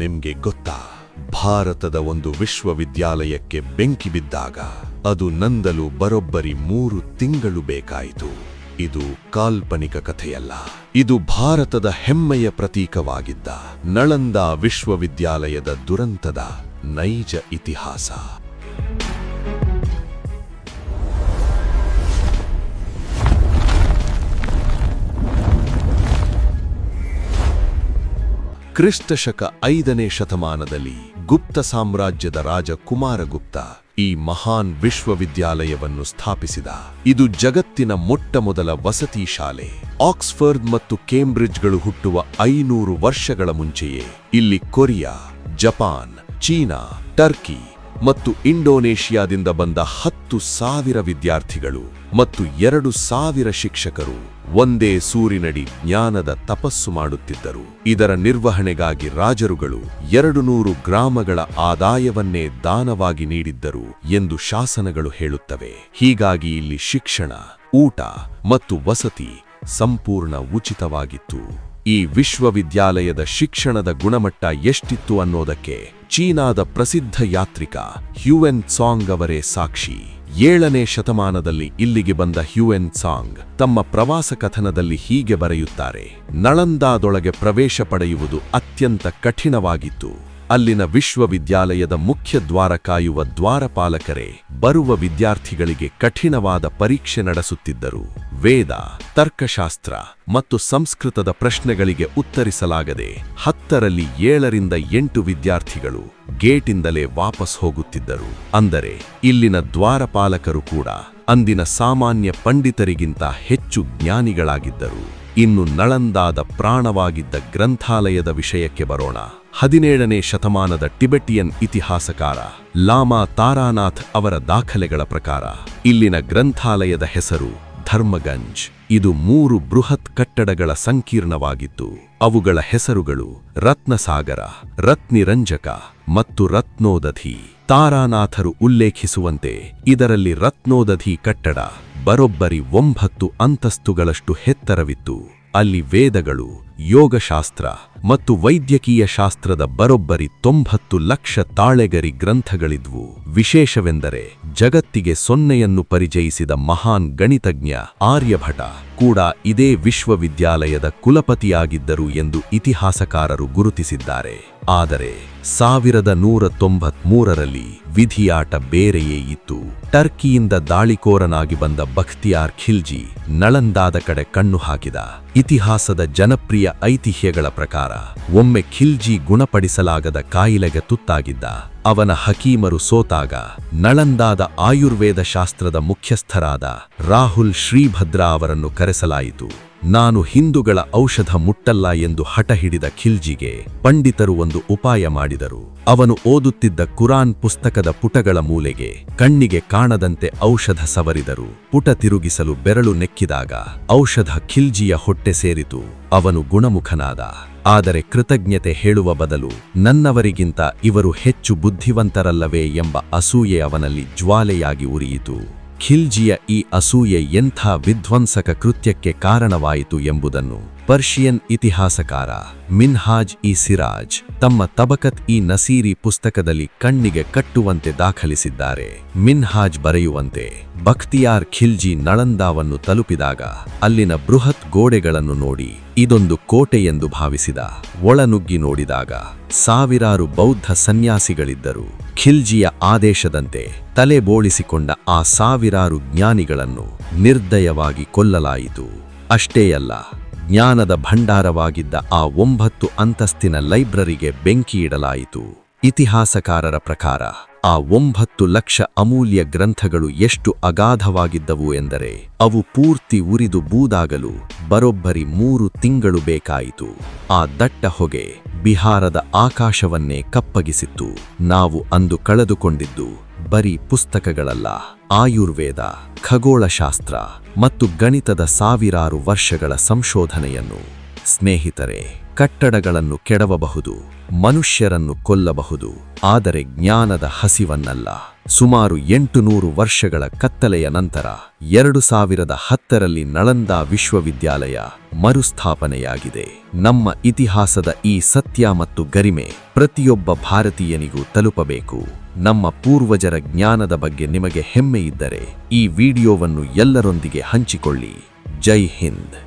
ನಿಮ್ಗೆ ಗೊತ್ತಾ, ಭಾರತದ ಒಂದು ವಿಶ್ವವಿದ್ಯಾಲಯಕ್ಕೆ ಬೆಂಕಿ ಬಿದ್ದಾಗ ಅದು ನಂದಲು ಬರೋಬ್ಬರಿ 3 ತಿಂಗಳು ಬೇಕಾಯಿತು. ಇದು ಕಾಲ್ಪನಿಕ ಕಥೆಯಲ್ಲ, ಇದು ಭಾರತದ ಹೆಮ್ಮೆಯ ಪ್ರತೀಕವಾಗಿದ್ದ ನಳಂದಾ ವಿಶ್ವವಿದ್ಯಾಲಯದ ದುರಂತದ ನೈಜ ಇತಿಹಾಸ. ಕ್ರಿಸ್ತಶಕ 5ನೇ ಶತಮಾನದಲ್ಲಿ ಗುಪ್ತ ಸಾಮ್ರಾಜ್ಯದ ರಾಜ ಕುಮಾರಗುಪ್ತ ಈ ಮಹಾನ್ ವಿಶ್ವವಿದ್ಯಾಲಯವನ್ನು ಸ್ಥಾಪಿಸಿದ. ಇದು ಜಗತ್ತಿನ ಮೊಟ್ಟಮೊದಲ ವಸತಿ ಶಾಲೆ. ಆಕ್ಸ್ಫರ್ಡ್ ಮತ್ತು ಕೇಂಬ್ರಿಡ್ಜ್ಗಳು ಹುಟ್ಟುವ 500 ವರ್ಷಗಳ ಮುಂಚೆಯೇ ಇಲ್ಲಿ ಕೊರಿಯಾ, ಜಪಾನ್, ಚೀನಾ, ಟರ್ಕಿ ಮತ್ತು ಇಂಡೋನೇಷಿಯಾದಿಂದ ಬಂದ 10,000 ವಿದ್ಯಾರ್ಥಿಗಳು ಮತ್ತು 2,000 ಶಿಕ್ಷಕರು ಒಂದೇ ಸೂರಿನಡಿ ಜ್ಞಾನದ ತಪಸ್ಸು ಮಾಡುತ್ತಿದ್ದರು. ಇದರ ನಿರ್ವಹಣೆಗಾಗಿ ರಾಜರುಗಳು 200 ಗ್ರಾಮಗಳ ಆದಾಯವನ್ನೇ ದಾನವಾಗಿ ನೀಡಿದ್ದರು ಎಂದು ಶಾಸನಗಳು ಹೇಳುತ್ತವೆ. ಹೀಗಾಗಿ ಇಲ್ಲಿ ಶಿಕ್ಷಣ, ಊಟ ಮತ್ತು ವಸತಿ ಸಂಪೂರ್ಣ ಉಚಿತವಾಗಿತ್ತು. ಈ ವಿಶ್ವವಿದ್ಯಾಲಯದ ಶಿಕ್ಷಣದ ಗುಣಮಟ್ಟ ಎಷ್ಟಿತ್ತು ಅನ್ನೋದಕ್ಕೆ ಚೀನಾದ ಪ್ರಸಿದ್ಧ ಯಾತ್ರಿಕ ಹ್ಯುಯೆನ್ ತ್ಸಾಂಗ್ ಅವರೇ ಸಾಕ್ಷಿ. 7ನೇ ಶತಮಾನದಲ್ಲಿ ಇಲ್ಲಿಗೆ ಬಂದ ಹ್ಯುಯೆನ್ ತ್ಸಾಂಗ್ ತಮ್ಮ ಪ್ರವಾಸ ಕಥನದಲ್ಲಿ ಹೀಗೆ ಬರೆಯುತ್ತಾರೆ: ನಳಂದಾದೊಳಗೆ ಪ್ರವೇಶ ಪಡೆಯುವುದು ಅತ್ಯಂತ ಕಠಿಣವಾಗಿತ್ತು. ಅಲ್ಲಿನ ವಿಶ್ವವಿದ್ಯಾಲಯದ ಮುಖ್ಯ ದ್ವಾರ ಕಾಯುವ ದ್ವಾರಪಾಲಕರೇ ಬರುವ ವಿದ್ಯಾರ್ಥಿಗಳಿಗೆ ಕಠಿಣವಾದ ಪರೀಕ್ಷೆ ನಡೆಸುತ್ತಿದ್ದರು. ವೇದ, ತರ್ಕಶಾಸ್ತ್ರ ಮತ್ತು ಸಂಸ್ಕೃತದ ಪ್ರಶ್ನೆಗಳಿಗೆ ಉತ್ತರಿಸಲಾಗದೆ 10ರಲ್ಲಿ 7ರಿಂದ 8 ವಿದ್ಯಾರ್ಥಿಗಳು ಗೇಟಿಂದಲೇ ವಾಪಸ್ ಹೋಗುತ್ತಿದ್ದರು. ಅಂದರೆ ಇಲ್ಲಿನ ದ್ವಾರಪಾಲಕರು ಕೂಡ ಅಂದಿನ ಸಾಮಾನ್ಯ ಪಂಡಿತರಿಗಿಂತ ಹೆಚ್ಚು ಜ್ಞಾನಿಗಳಾಗಿದ್ದರು. ಇನ್ನು ನಳಂದಾದ ಪ್ರಾಣವಾಗಿದ್ದ ಗ್ರಂಥಾಲಯದ ವಿಷಯಕ್ಕೆ ಬರೋಣ. 17ನೇ ಶತಮಾನದ ಟಿಬೆಟಿಯನ್ ಇತಿಹಾಸಕಾರ ಲಾಮಾ ತಾರಾನಾಥ್ ಅವರ ದಾಖಲೆಗಳ ಪ್ರಕಾರ ಇಲ್ಲಿನ ಗ್ರಂಥಾಲಯದ ಹೆಸರು ಧರ್ಮಗಂಜ್. ಇದು 3 ಬೃಹತ್ ಕಟ್ಟಡಗಳ ಸಂಕೀರ್ಣವಾಗಿತ್ತು. ಅವುಗಳ ಹೆಸರುಗಳು ರತ್ನಸಾಗರ, ರತ್ನಿರಂಜಕ ಮತ್ತು ರತ್ನೋದಧಿ. ತಾರಾನಾಥರು ಉಲ್ಲೇಖಿಸುವಂತೆ ಇದರಲ್ಲಿ ರತ್ನೋದಧಿ ಕಟ್ಟಡ ಬರೋಬ್ಬರಿ 9 ಅಂತಸ್ತುಗಳಷ್ಟು ಎತ್ತರವಿತ್ತು. ಅಲ್ಲಿ ವೇದಗಳು, ಯೋಗಶಾಸ್ತ್ರ ಮತ್ತು ವೈದ್ಯಕೀಯ ಶಾಸ್ತ್ರದ ಬರೋಬ್ಬರಿ 90 ಲಕ್ಷ ತಾಳೆಗರಿ ಗ್ರಂಥಗಳಿದ್ವು. ವಿಶೇಷವೆಂದರೆ ಜಗತ್ತಿಗೆ ಸೊನ್ನೆಯನ್ನು ಪರಿಚಯಿಸಿದ ಮಹಾನ್ ಗಣಿತಜ್ಞ ಆರ್ಯಭಟ ಕೂಡ ಇದೇ ವಿಶ್ವವಿದ್ಯಾಲಯದ ಕುಲಪತಿಯಾಗಿದ್ದರು ಎಂದು ಇತಿಹಾಸಕಾರರು ಗುರುತಿಸಿದ್ದಾರೆ. ಆದರೆ 1193ರಲ್ಲಿ ವಿಧಿಯಾಟ ಬೇರೆಯೇ ಇತ್ತು. ಟರ್ಕಿಯಿಂದ ದಾಳಿಕೋರನಾಗಿ ಬಂದ ಬಖ್ತಿಯಾರ್ ಖಿಲ್ಜಿ ನಳಂದಾದ ಕಡೆ ಕಣ್ಣು ಹಾಕಿದ. ಇತಿಹಾಸದ ಜನಪ್ರಿಯ ಐತಿಹ್ಯಗಳ ಪ್ರಕಾರ ಒಮ್ಮೆ ಖಿಲ್ಜಿ ಗುಣಪಡಿಸಲಾಗದ ಕಾಯಿಲೆಗೆ ತುತ್ತಾಗಿದ್ದ. ಅವನ ಹಕೀಮರು ಸೋತಾಗ ನಳಂದಾದ ಆಯುರ್ವೇದ ಶಾಸ್ತ್ರದ ಮುಖ್ಯಸ್ಥರಾದ ರಾಹುಲ್ ಶ್ರೀಭದ್ರಾ ಅವರನ್ನು ಕರೆಸಲಾಯಿತು. ನಾನು ಹಿಂದೂಗಳ ಔಷಧ ಮುಟ್ಟಲ್ಲ ಎಂದು ಹಠ ಹಿಡಿದ ಖಿಲ್ಜಿಗೆ ಪಂಡಿತರು ಒಂದು ಉಪಾಯ ಮಾಡಿದರು. ಅವನು ಓದುತ್ತಿದ್ದ ಕುರಾನ್ ಪುಸ್ತಕದ ಪುಟಗಳ ಮೂಲೆಗೆ ಕಣ್ಣಿಗೆ ಕಾಣದಂತೆ ಔಷಧ ಸವರಿದರು. ಪುಟ ತಿರುಗಿಸಲು ಬೆರಳು ನೆಕ್ಕಿದಾಗ ಔಷಧ ಖಿಲ್ಜಿಯ ಹೊಟ್ಟೆ ಸೇರಿತು. ಅವನು ಗುಣಮುಖನಾದ. ಆದರೆ ಕೃತಜ್ಞತೆ ಹೇಳುವ ಬದಲು ನನ್ನವರಿಗಿಂತ ಇವರು ಹೆಚ್ಚು ಬುದ್ಧಿವಂತರಲ್ಲವೇ ಎಂಬ ಅಸೂಯೆ ಅವನಲ್ಲಿ ಜ್ವಾಲೆಯಾಗಿ ಉರಿಯಿತು. ಖಿಲ್ಜಿಯ ಈ ಅಸೂಯೆ ಎಂಥ ವಿಧ್ವಂಸಕ ಕೃತ್ಯಕ್ಕೆ ಕಾರಣವಾಯಿತು ಎಂಬುದನ್ನು ಪರ್ಷಿಯನ್ ಇತಿಹಾಸಕಾರ ಮಿನ್ಹಾಜ್ ಇ ಸಿರಾಜ್ ತಮ್ಮ ತಬಕತ್ ಇ ನಸೀರಿ ಪುಸ್ತಕದಲ್ಲಿ ಕಣ್ಣಿಗೆ ಕಟ್ಟುವಂತೆ ದಾಖಲಿಸಿದ್ದಾರೆ. ಮಿನ್ಹಾಜ್ ಬರೆಯುವಂತೆ ಬಖ್ತಿಯಾರ್ ಖಿಲ್ಜಿ ನಳಂದಾವನ್ನು ತಲುಪಿದಾಗ ಅಲ್ಲಿನ ಬೃಹತ್ ಗೋಡೆಗಳನ್ನು ನೋಡಿ ಇದೊಂದು ಕೋಟೆ ಎಂದು ಭಾವಿಸಿದ. ಒಳನುಗ್ಗಿ ನೋಡಿದಾಗ ಸಾವಿರಾರು ಬೌದ್ಧ ಸನ್ಯಾಸಿಗಳಿದ್ದರು. ಖಿಲ್ಜಿಯ ಆದೇಶದಂತೆ ತಲೆ ಬೋಳಿಸಿಕೊಂಡ ಆ ಸಾವಿರಾರು ಜ್ಞಾನಿಗಳನ್ನು ನಿರ್ದಯವಾಗಿ ಕೊಲ್ಲಲಾಯಿತು. ಅಷ್ಟೇ ಅಲ್ಲ, ಜ್ಞಾನದ ಭಂಡಾರವಾಗಿದ್ದ ಆ 9 ಅಂತಸ್ತಿನ ಲೈಬ್ರರಿಗೆ ಬೆಂಕಿ ಇಡಲಾಯಿತು. ಇತಿಹಾಸಕಾರರ ಪ್ರಕಾರ ಆ 9 ಲಕ್ಷ ಅಮೂಲ್ಯ ಗ್ರಂಥಗಳು ಎಷ್ಟು ಅಗಾಧವಾಗಿದ್ದವು ಎಂದರೆ ಅವು ಪೂರ್ತಿ ಉರಿದು ಬೂದಾಗಲು ಬರೋಬ್ಬರಿ 3 ತಿಂಗಳು ಬೇಕಾಯಿತು. ಆ ದಟ್ಟ ಹೊಗೆ ಬಿಹಾರದ ಆಕಾಶವನ್ನೇ ಕಪ್ಪಗಿಸಿತ್ತು. ನಾವು ಅಂದು ಕಳೆದುಕೊಂಡಿದ್ದು ಬರೀ ಪುಸ್ತಕಗಳಲ್ಲ, ಆಯುರ್ವೇದ, ಖಗೋಳಶಾಸ್ತ್ರ ಮತ್ತು ಗಣಿತದ ಸಾವಿರಾರು ವರ್ಷಗಳ ಸಂಶೋಧನೆಯನ್ನು. ಸ್ನೇಹಿತರೆ, ಕಟ್ಟಡಗಳನ್ನು ಕೆಡವಬಹುದು, ಮನುಷ್ಯರನ್ನು ಕೊಲ್ಲಬಹುದು, ಆದರೆ ಜ್ಞಾನದ ಹಸಿವನ್ನಲ್ಲ. ಸುಮಾರು 800 ವರ್ಷಗಳ ಕತ್ತಲೆಯ ನಂತರ 2010ರಲ್ಲಿ ನಳಂದಾ ವಿಶ್ವವಿದ್ಯಾಲಯ ಮರುಸ್ಥಾಪನೆಯಾಗಿದೆ. ನಮ್ಮ ಇತಿಹಾಸದ ಈ ಸತ್ಯ ಮತ್ತು ಗರಿಮೆ ಪ್ರತಿಯೊಬ್ಬ ಭಾರತೀಯನಿಗೂ ತಲುಪಬೇಕು. ನಮ್ಮ ಪೂರ್ವಜರ ಜ್ಞಾನದ ಬಗ್ಗೆ ನಿಮಗೆ ಹೆಮ್ಮೆ ಇದ್ದರೆ ಈ ವಿಡಿಯೋವನ್ನು ಎಲ್ಲರೊಂದಿಗೆ ಹಂಚಿಕೊಳ್ಳಿ. ಜೈ ಹಿಂದ್.